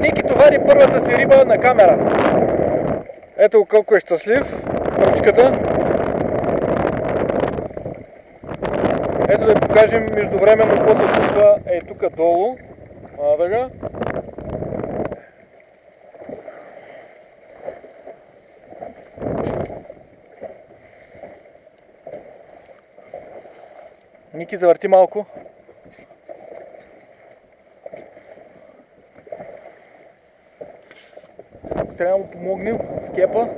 Ники товари първата си риба на камера. Ето колко е щастлив. Ръчката. Ето да покажем междувременно какво се случва тук долу. Така. Ники, завърти малко. Ако трябва да му помогнем с кепа.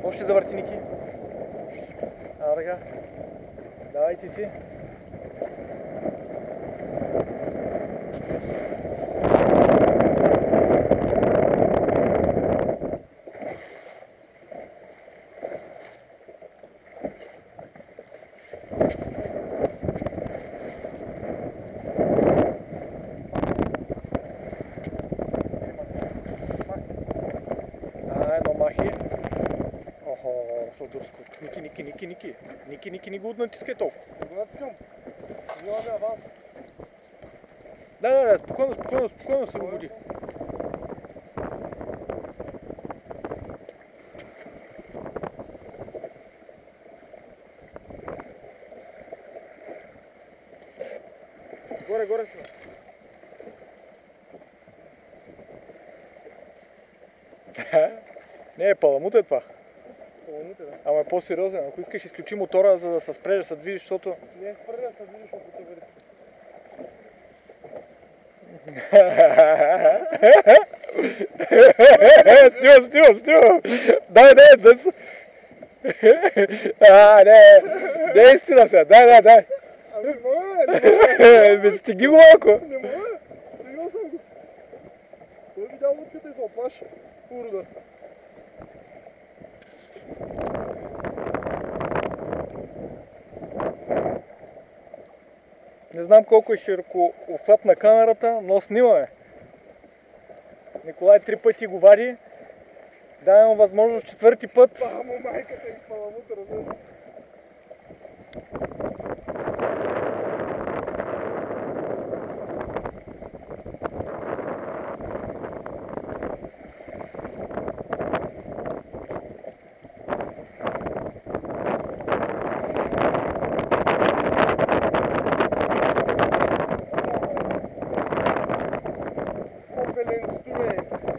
Още завърти, Ники. Така. Давай ти си. Едно махи. Охо, сладурско. Ники, не го натискай толкова. Не го натискам. Взимаме аванс. Да, спокойно се обуди. Горе си. Не е паламут е това. Паламут е, да. Ама е по-сериозен. Ако искаш, изключи мотора, за да се спреш да се движиш, защото... Не е спреш да се движиш, ако те бъде. Стима! Дай! Не, истина сега, дай! Ами не мога! Стиги го малко! Не мога! Стигнал съм го! Той видял лодката и се оплаши. Урда! Не знам колко е широко обхват на камерата, но снимаме. Николай 3 пъти го вади. Дай му възможност 4-ти път. Мамо, майката и паламута, разбираш.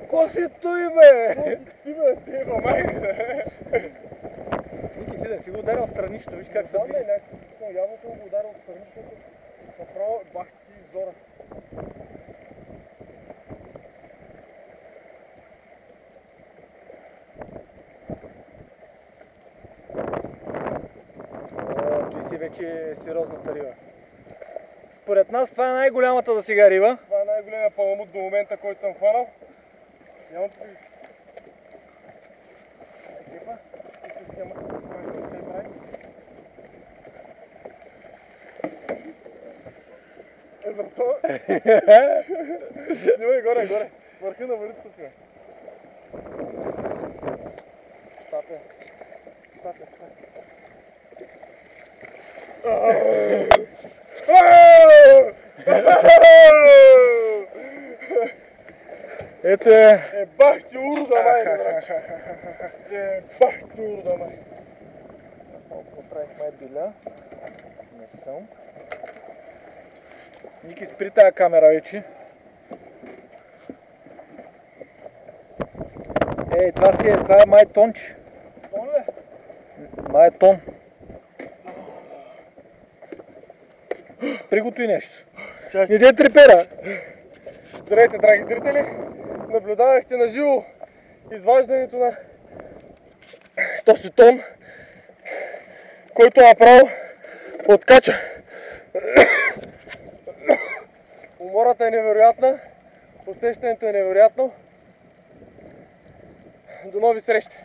Ко си той, бе? Ти бе, теба, майка. Ники, ти да си го ударил странично, виж как се Знам, движи. явно съм го ударил страничното. Направо бах ти зора. Той си вече сериозната риба. Според нас това е най-голямата за сега риба. Това е най-големия паламут до момента, който съм хванал. Нямам тук. Екипа. Тук схемата, който ще прави. Брато. Снимай горе. Върха на валицата сме. Стапя. Ето е. Бах ти урда, май, брат. Бах ти урда, май. Малко направих май биля. Не съм. Ники, спри тая камера вече. Ей, това е май тонч. Тон ли? Май е тон. Спри го и нещо. Не дей трепера. Здравейте, драги зрители! Наблюдавахте на живо изваждането на този тон, който направо откача. Умората е невероятна, усещането е невероятно. До нови срещи!